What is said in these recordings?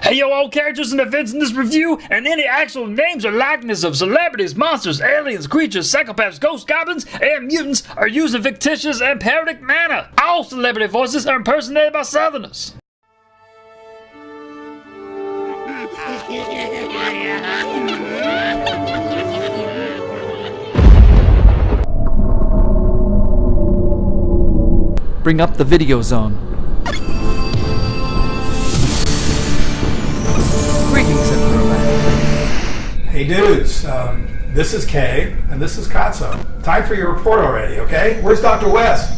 Hey yo, all characters and events in this review, and any actual names or likeness of celebrities, monsters, aliens, creatures, psychopaths, ghosts, goblins, and mutants are used in fictitious and parodic manner. All celebrity voices are impersonated by Southerners. Bring up the video zone. Greetings, Emperor. Hey dudes, this is Kay, and this is Katso. Time for your report already, okay? Where's Dr. West?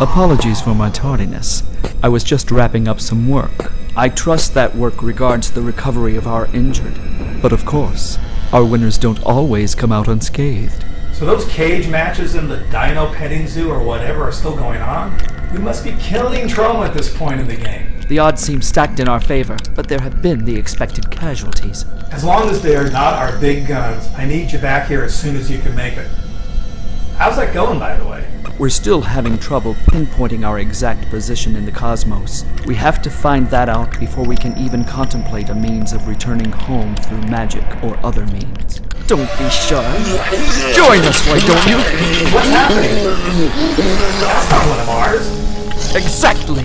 Apologies for my tardiness. I was just wrapping up some work. I trust that work regards the recovery of our injured. But of course, our winners don't always come out unscathed. So those cage matches in the dino petting zoo or whatever are still going on? We must be killing Troma at this point in the game. The odds seem stacked in our favor, but there have been the expected casualties. As long as they're not our big guns, I need you back here as soon as you can make it. How's that going, by the way? We're still having trouble pinpointing our exact position in the cosmos. We have to find that out before we can even contemplate a means of returning home through magic or other means. Don't be shy. Join us, why don't you? What's happening? That's not one of ours. Exactly.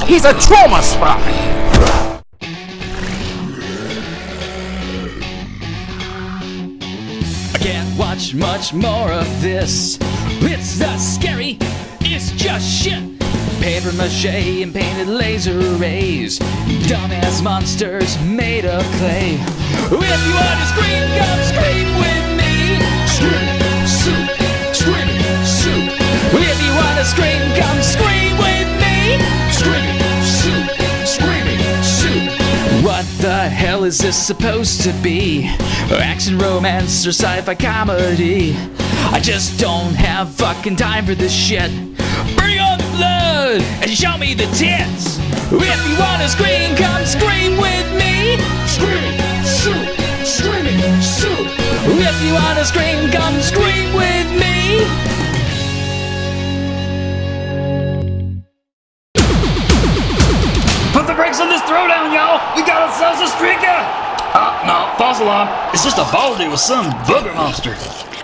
He's a Troma spy. I can't watch much more of this. It's not scary, it's just shit. Paper mache and painted laser rays, dumbass monsters made of clay. If you want to scream, come scream with me. Scream, soup, scream, soup. If you want to scream, come scream with me. Scream, soup, screaming soup. What the hell is this supposed to be? Action, romance, or sci-fi comedy? I just don't have fucking time for this shit. Bring on the blood and show me the tits. If you wanna scream, come scream with me. Scream, soup, screaming soup. If you wanna scream, come scream with me. Put the brakes on this throwdown, y'all! We got ourselves a streaker! No, false alarm. It's just a baldy with some booger monster.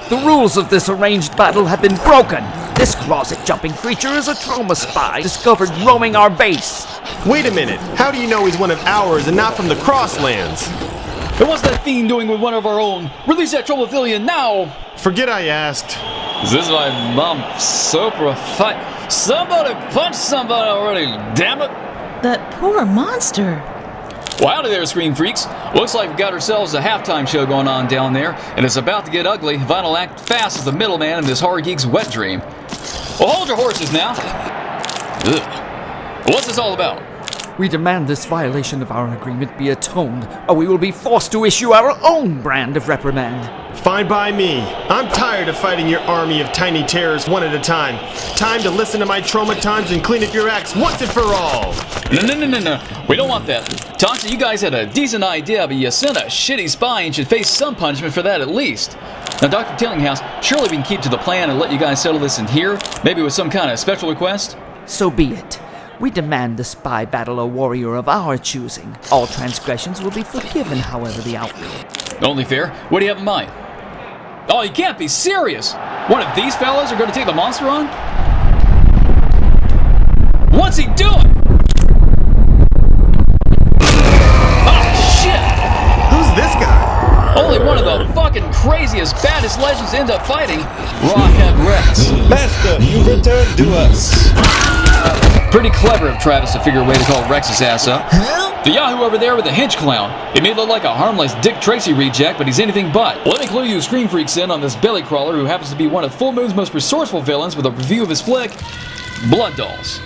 The rules of this arranged battle have been broken. This closet-jumping creature is a Troma spy discovered roaming our base. Wait a minute. How do you know he's one of ours and not from the Crosslands? And what's that fiend doing with one of our own? Release that Tromavillian now! Forget I asked. Is this my mom soap or a fight? Somebody punch somebody already, damn it! That poor monster. Well, howdy there, Screen Freaks. Looks like we've got ourselves a halftime show going on down there, and it's about to get ugly. Vinyl act fast as the middleman in this horror geek's wet dream. Well, hold your horses now. Ugh. What's this all about? We demand this violation of our agreement be atoned, or we will be forced to issue our own brand of reprimand. Fine by me. I'm tired of fighting your army of tiny terrors one at a time. Time to listen to my Troma times and clean up your acts once and for all. No. We don't want that. Tasha, you guys had a decent idea, but you sent a shitty spy and should face some punishment for that at least. Now, Dr. Tillinghouse, surely we can keep to the plan and let you guys settle this in here, maybe with some kind of special request? So be it. We demand the spy battle a warrior of our choosing. All transgressions will be forgiven, however the outcome. Only fair. What do you have in mind? Oh, you can't be serious! One of these fellas are going to take the monster on? What's he doing? Oh, shit! Who's this guy? Only one of the fucking craziest, baddest legends end up fighting. Rockhead Rex. Master, you return to us. Pretty clever of Travis to figure a way to call Rex's ass up. The Yahoo over there with the hench clown. He may look like a harmless Dick Tracy reject, but he's anything but. Let me clue you Screen Freaks in on this belly crawler who happens to be one of Full Moon's most resourceful villains with a review of his flick, Blood Dolls.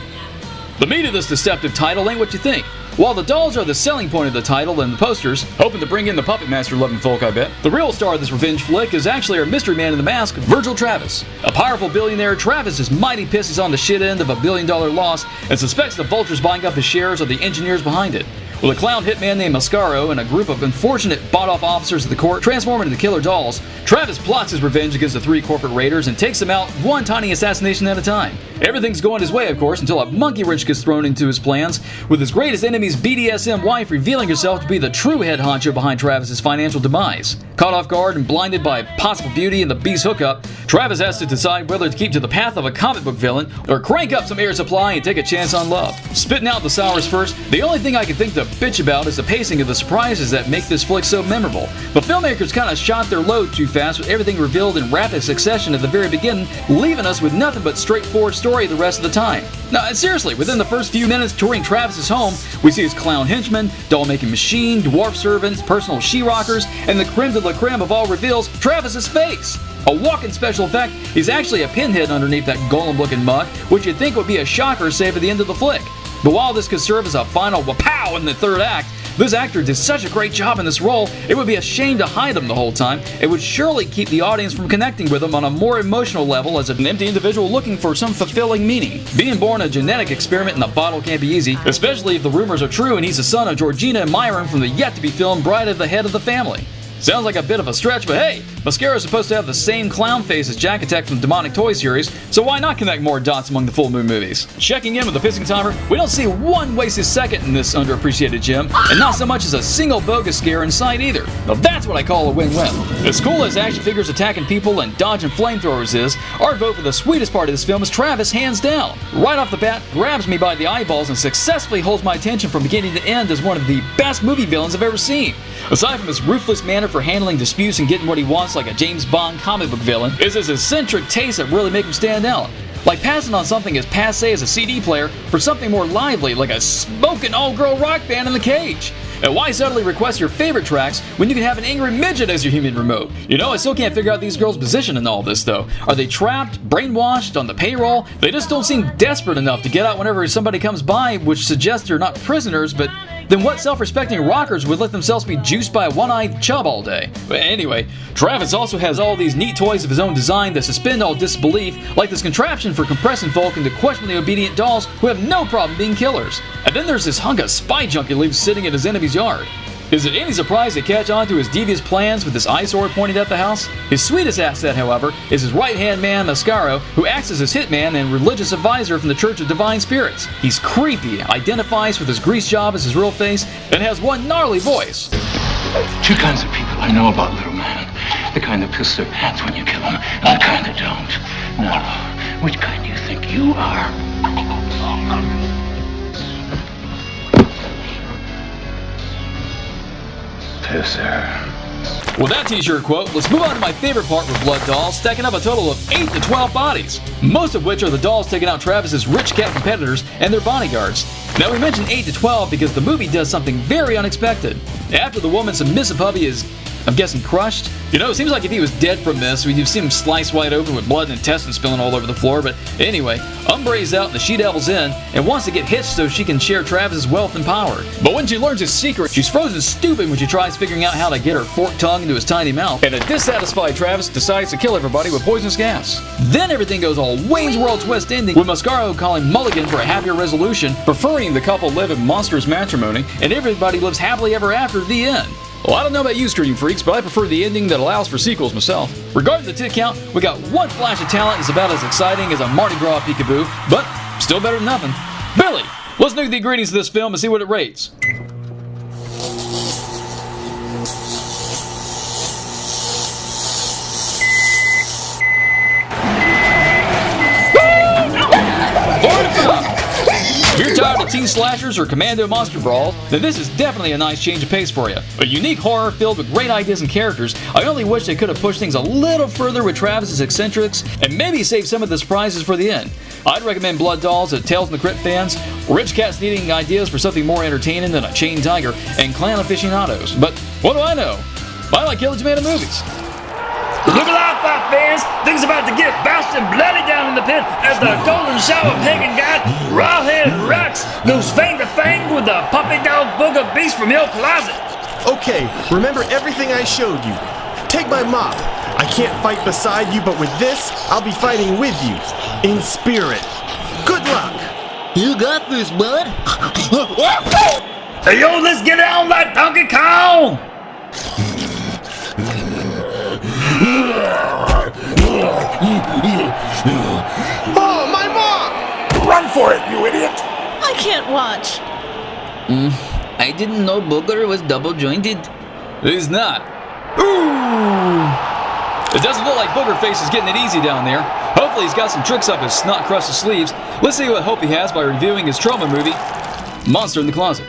The meat of this deceptive title ain't what you think. While the dolls are the selling point of the title and the posters, hoping to bring in the Puppet Master loving folk, I bet, the real star of this revenge flick is actually our mystery man in the mask, Virgil Travis. A powerful billionaire, Travis is mighty pissed he's on the shit end of $1 billion loss and suspects the vultures buying up his shares are the engineers behind it. With a clown hitman named Mascaro and a group of unfortunate bought-off officers of the court transform into the killer dolls, Travis plots his revenge against the 3 corporate raiders and takes them out one tiny assassination at a time. Everything's going his way, of course, until a monkey wrench gets thrown into his plans, with his greatest enemy's BDSM wife revealing herself to be the true head honcho behind Travis's financial demise. Caught off guard and blinded by possible beauty and the beast hookup, Travis has to decide whether to keep to the path of a comic book villain or crank up some air supply and take a chance on love. Spitting out the sours first, the only thing I can think to bitch about is the pacing of the surprises that make this flick so memorable. The filmmakers kind of shot their load too fast with everything revealed in rapid succession at the very beginning, leaving us with nothing but straightforward story the rest of the time. Now, seriously, within the first few minutes touring Travis's home, we see his clown henchman, doll-making machine, dwarf servants, personal she-rockers, and the creme de la creme of all reveals, Travis's face. A walk-in special effect, he's actually a pinhead underneath that golem-looking mug, which you'd think would be a shocker save at the end of the flick. But while this could serve as a final wapow in the third act, this actor did such a great job in this role, it would be a shame to hide him the whole time. It would surely keep the audience from connecting with him on a more emotional level as an empty individual looking for some fulfilling meaning. Being born a genetic experiment in the bottle can't be easy, especially if the rumors are true and he's the son of Georgina and Myron from the yet-to-be-filmed Bride of the Head of the Family. Sounds like a bit of a stretch, but hey, Mascara is supposed to have the same clown face as Jack Attack from the Demonic Toy series, so why not connect more dots among the Full Moon movies? Checking in with the pissing timer, we don't see one wasted second in this underappreciated gem, and not so much as a single bogus scare in sight either. Now that's what I call a win-win. As cool as action figures attacking people and dodging flamethrowers is, our vote for the sweetest part of this film is Travis, hands down. Right off the bat, grabs me by the eyeballs and successfully holds my attention from beginning to end as one of the best movie villains I've ever seen. Aside from his ruthless manner for handling disputes and getting what he wants like a James Bond comic book villain, is his eccentric tastes that really make him stand out. Like passing on something as passe as a CD player for something more lively like a smoking all-girl rock band in the cage. And why suddenly request your favorite tracks when you can have an angry midget as your human remote? You know, I still can't figure out these girls' position in all this though. Are they trapped, brainwashed, on the payroll? They just don't seem desperate enough to get out whenever somebody comes by, which suggests they're not prisoners, but then what self-respecting rockers would let themselves be juiced by a one-eyed chub all day? But anyway, Travis also has all these neat toys of his own design that suspend all disbelief, like this contraption for compressing folk into questionably obedient dolls who have no problem being killers. And then there's this hunk of spy junk he leaves sitting in his enemy's yard. Is it any surprise they catch on to his devious plans with this eyesore pointed at the house? His sweetest asset, however, is his right-hand man, Mascaro, who acts as his hitman and religious advisor from the Church of Divine Spirits. He's creepy, identifies with his grease job as his real face, and has one gnarly voice. 2 kinds of people I know about, little man. The kind that piss their pants when you kill them, and the kind that don't. Now, which kind do you think you are? Pisser. With that t-shirt quote, let's move on to my favorite part with Blood Dolls, stacking up a total of 8 to 12 bodies, most of which are the dolls taking out Travis's rich cat competitors and their bodyguards. Now we mentioned 8 to 12 because the movie does something very unexpected. After the woman's submissive hubby is, I'm guessing, crushed. You know, it seems like if he was dead from this, you'd see him sliced wide open with blood and intestines spilling all over the floor. But anyway, Umbre's out and the she-devil's in and wants to get hitched so she can share Travis's wealth and power. But when she learns his secret, she's frozen stupid when she tries figuring out how to get her forked tongue into his tiny mouth. And a dissatisfied Travis decides to kill everybody with poisonous gas. Then everything goes all Wayne's World twist ending, with Mascaro calling Mulligan for a happier resolution, preferring the couple live in monstrous matrimony, and everybody lives happily ever after the end. Well, I don't know about you, stream freaks, but I prefer the ending that allows for sequels myself. Regarding the tit count, we got one flash of talent that's about as exciting as a Mardi Gras peekaboo, but still better than nothing. Billy, let's nuke the ingredients of this film and see what it rates. If you're tired of teen slashers or commando monster brawls, then this is definitely a nice change of pace for you. A unique horror filled with great ideas and characters. I only wish they could have pushed things a little further with Travis's eccentrics and maybe saved some of the surprises for the end. I'd recommend Blood Dolls to Tales from the Crypt fans, rich cats needing ideas for something more entertaining than a chained tiger, and clan aficionados. But what do I know? I like Killer Tomato movies. Look alive, Five fans! Things about to get bashed and bloody down in the pit as the golden shower pagan god Rawhead rocks goes fang to fang with the puppy dog booger beast from your closet. Okay, remember everything I showed you. Take my mop. I can't fight beside you, but with this, I'll be fighting with you. In spirit. Good luck! You got this, bud. Hey yo, let's get it on like Donkey Kong! Oh, my mom! Run for it, you idiot! I can't watch. I didn't know Booger was double jointed. He's not. Ooh! It doesn't look like Boogerface is getting it easy down there. Hopefully he's got some tricks up his snot-crusted sleeves. Let's see what hope he has by reviewing his Troma movie, Monster in the Closet.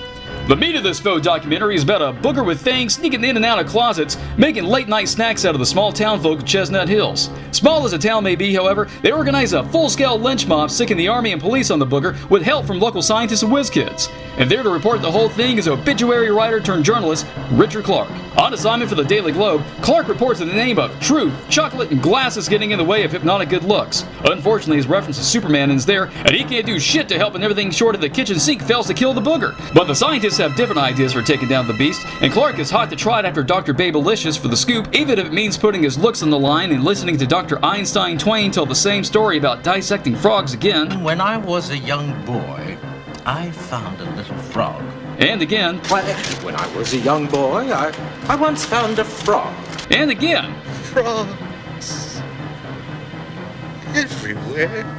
The meat of this faux documentary is about a booger with fangs sneaking in and out of closets, making late-night snacks out of the small town folk of Chestnut Hills. Small as the town may be, however, they organize a full-scale lynch mob sicking the army and police on the booger with help from local scientists and whiz kids. And there to report the whole thing is obituary writer turned journalist Richard Clark. On assignment for the Daily Globe, Clark reports in the name of truth, chocolate, and glasses getting in the way of hypnotic good looks. Unfortunately, his reference to Superman is there, and he can't do shit to help when everything short of the kitchen sink fails to kill the booger. But the scientists have different ideas for taking down the beast, and Clark is hot to trot after Dr. Babelicious for the scoop, even if it means putting his looks on the line and listening to Dr. Einstein Twain tell the same story about dissecting frogs again. When I was a young boy, I found a little frog. And again. When I was a young boy, I once found a frog. And again. Frogs everywhere.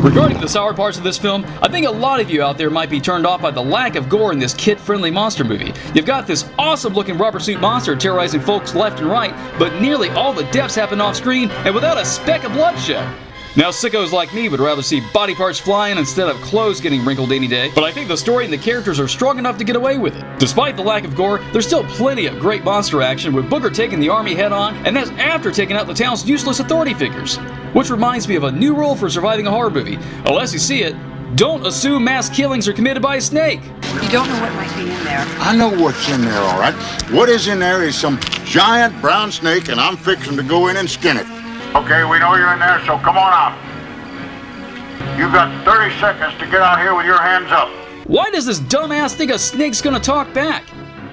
Regarding the sour parts of this film, I think a lot of you out there might be turned off by the lack of gore in this kid-friendly monster movie. You've got this awesome-looking rubber suit monster terrorizing folks left and right, but nearly all the deaths happen off-screen and without a speck of bloodshed. Now, sickos like me would rather see body parts flying instead of clothes getting wrinkled any day, but I think the story and the characters are strong enough to get away with it. Despite the lack of gore, there's still plenty of great monster action, with Booger taking the army head-on, and that's after taking out the town's useless authority figures. Which reminds me of a new rule for surviving a horror movie. Unless you see it, don't assume mass killings are committed by a snake. You don't know what might be in there. I know what's in there, all right. What is in there is some giant brown snake, and I'm fixing to go in and skin it. Okay, we know you're in there, so come on out. You've got 30 seconds to get out here with your hands up. Why does this dumbass think a snake's gonna talk back?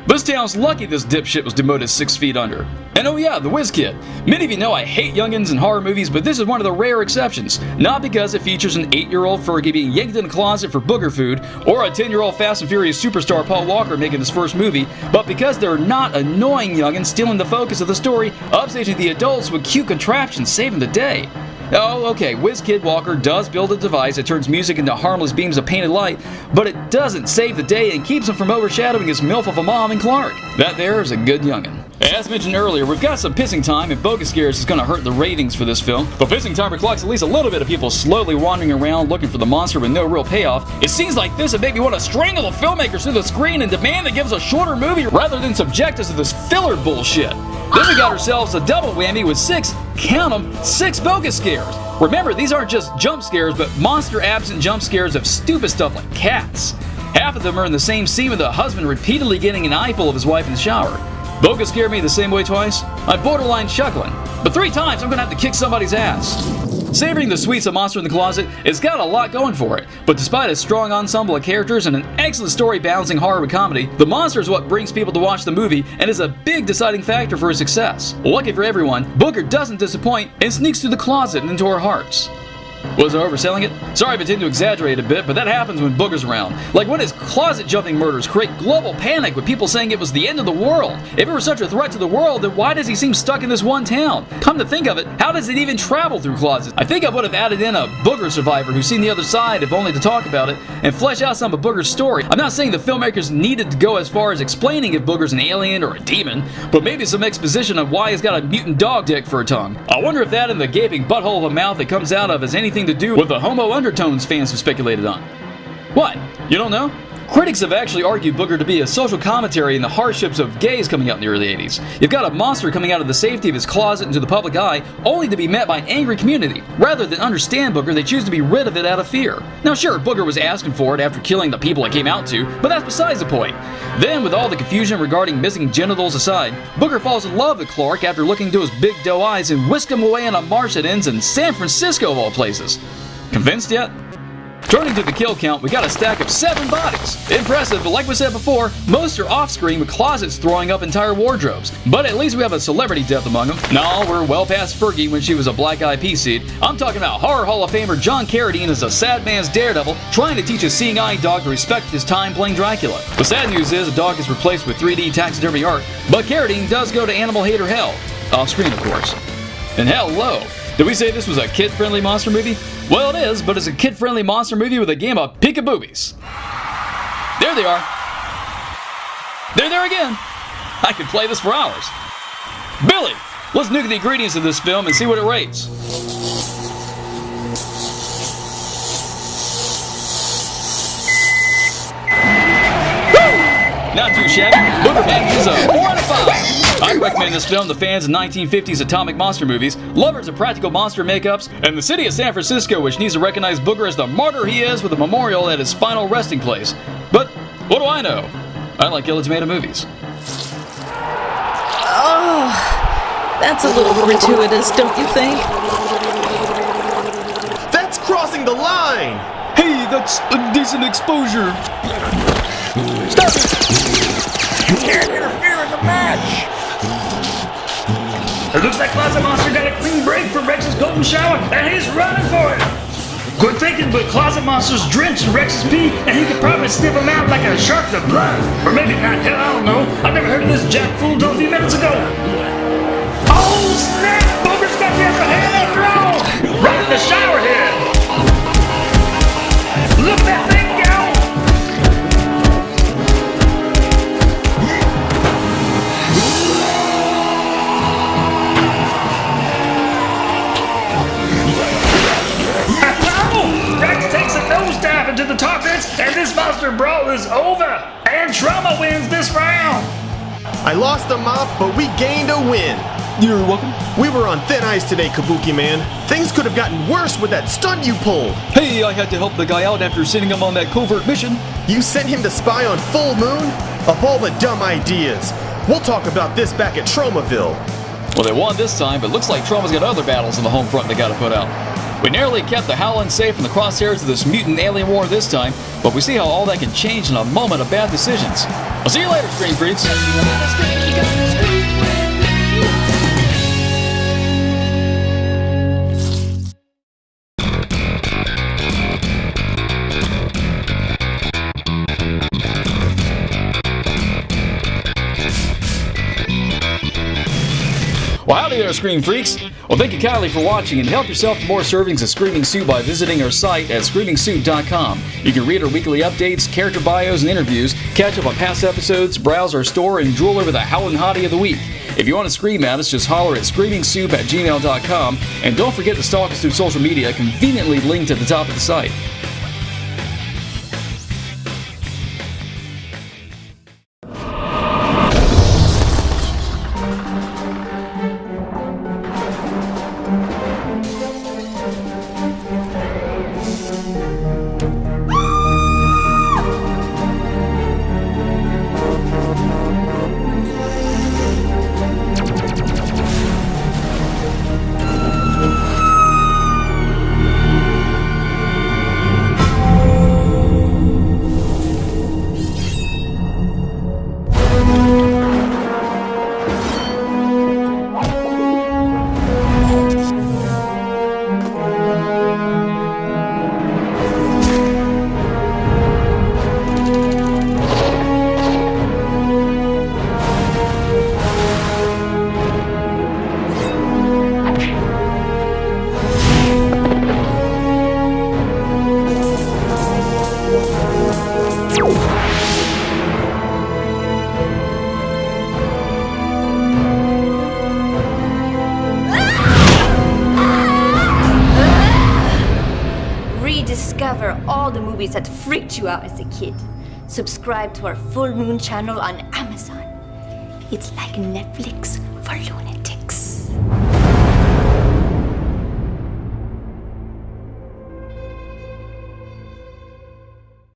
This town's lucky this dipshit was demoted 6 feet under. And oh yeah, the Whiz Kid. Many of you know I hate youngins and horror movies, but this is one of the rare exceptions. Not because it features an 8-year-old Fergie being yanked in a closet for booger food, or a 10-year-old Fast and Furious superstar Paul Walker making his first movie, but because they're not annoying youngins stealing the focus of the story, upstaging the adults with cute contraptions saving the day. Oh, okay, Whiz Kid Walker does build a device that turns music into harmless beams of painted light, but it doesn't save the day and keeps him from overshadowing his MILF of a mom and Clark. That there is a good youngin'. As mentioned earlier, we've got some pissing time, and Bogus Scares is going to hurt the ratings for this film. But pissing time reflects at least a little bit of people slowly wandering around looking for the monster with no real payoff. It seems like this would make me want to strangle the filmmakers through the screen and demand they give us a shorter movie rather than subject us to this filler bullshit. Then we got ourselves a double whammy with 6, count them, 6 Bogus Scares. Remember, these aren't just jump scares, but monster-absent jump scares of stupid stuff like cats. Half of them are in the same scene with the husband repeatedly getting an eyeful of his wife in the shower. Bogus scared me the same way twice. I'm borderline chuckling. But 3 times I'm gonna have to kick somebody's ass. Savoring the sweets of Monster in the Closet, it's got a lot going for it. But despite a strong ensemble of characters and an excellent story balancing horror with comedy, the monster is what brings people to watch the movie and is a big deciding factor for its success. Lucky for everyone, Booger doesn't disappoint and sneaks through the closet and into our hearts. Was I overselling it? Sorry if I tend to exaggerate a bit, but that happens when Booger's around. Like when his closet-jumping murders create global panic with people saying it was the end of the world. If it were such a threat to the world, then why does he seem stuck in this one town? Come to think of it, how does it even travel through closets? I think I would have added in a Booger survivor who's seen the other side, if only to talk about it, and flesh out some of Booger's story. I'm not saying the filmmakers needed to go as far as explaining if Booger's an alien or a demon, but maybe some exposition of why he's got a mutant dog dick for a tongue. I wonder if that and the gaping butthole of a mouth it comes out of has anything to do with the homo undertones fans have speculated on. What? You don't know? Critics have actually argued Booger to be a social commentary in the hardships of gays coming out in the early 80s. You've got a monster coming out of the safety of his closet into the public eye, only to be met by an angry community. Rather than understand Booger, they choose to be rid of it out of fear. Now sure, Booger was asking for it after killing the people it came out to, but that's besides the point. Then, with all the confusion regarding missing genitals aside, Booger falls in love with Clark after looking into his big doe eyes and whisk him away on a march that ends in San Francisco of all places. Convinced yet? Turning to the kill count, we got a stack of 7 bodies. Impressive, but like we said before, most are off-screen with closets throwing up entire wardrobes. But at least we have a celebrity death among them. No, we're well past Fergie when she was a Black Eyed Peas seed. I'm talking about Horror Hall of Famer John Carradine as a sad man's daredevil trying to teach a seeing-eye dog to respect his time playing Dracula. The sad news is the dog is replaced with 3D taxidermy art, but Carradine does go to animal hater hell. Off-screen, of course. And hello! Did we say this was a kid-friendly monster movie? Well, it is, but it's a kid-friendly monster movie with a game of peek-a-boobies. There they are. They're there again. I could play this for hours. Billy, let's nuke the ingredients of this film and see what it rates. Not too shabby. Booger Man gives a 4 out of 5. I recommend this film to fans of 1950s atomic monster movies, lovers of practical monster makeups, and the city of San Francisco, which needs to recognize Booger as the martyr he is with a memorial at his final resting place. But what do I know? I like illegitimate movies. Oh, that's a little gratuitous, don't you think? That's crossing the line! Hey, that's a decent exposure. Stop it! You can't interfere in the match! It looks like Closet Monster got a clean break from Rex's golden shower, and he's running for it! Good thinking, but Closet Monster's drenched in Rex's pee, and he could probably sniff him out like a shark to blood. Or maybe not, hell, I don't know. I've never heard of this jack fool until a few minutes ago. Oh, snap! Booger's got the upper hand after all! Right in the shower head! Look that thing go! Rex takes a nosedive into the tar pits, and this monster brawl is over! And Troma wins this round! I lost a mop, but we gained a win. You're welcome. We were on thin ice today, Kabuki Man. Things could have gotten worse with that stunt you pulled. Hey, I had to help the guy out after sending him on that covert mission. You sent him to spy on Full Moon? Of all the dumb ideas. We'll talk about this back at Tromaville. Well, they won this time, but looks like Troma's got other battles on the home front they gotta put out. We narrowly kept the Howlin' safe from the crosshairs of this mutant alien war this time, but we see how all that can change in a moment of bad decisions. I'll see you later, Screen Freaks. Well, howdy there, Scream Freaks. Well, thank you kindly for watching, and help yourself to more servings of Screaming Soup by visiting our site at screamingsoup.com. You can read our weekly updates, character bios, and interviews, catch up on past episodes, browse our store, and drool over the Howlin' Hottie of the Week. If you want to scream at us, just holler at screamingsoup@gmail.com, and don't forget to stalk us through social media, conveniently linked at the top of the site. Rediscover all the movies that freaked you out as a kid. Subscribe to our Full Moon channel on Amazon. It's like Netflix for lunatics.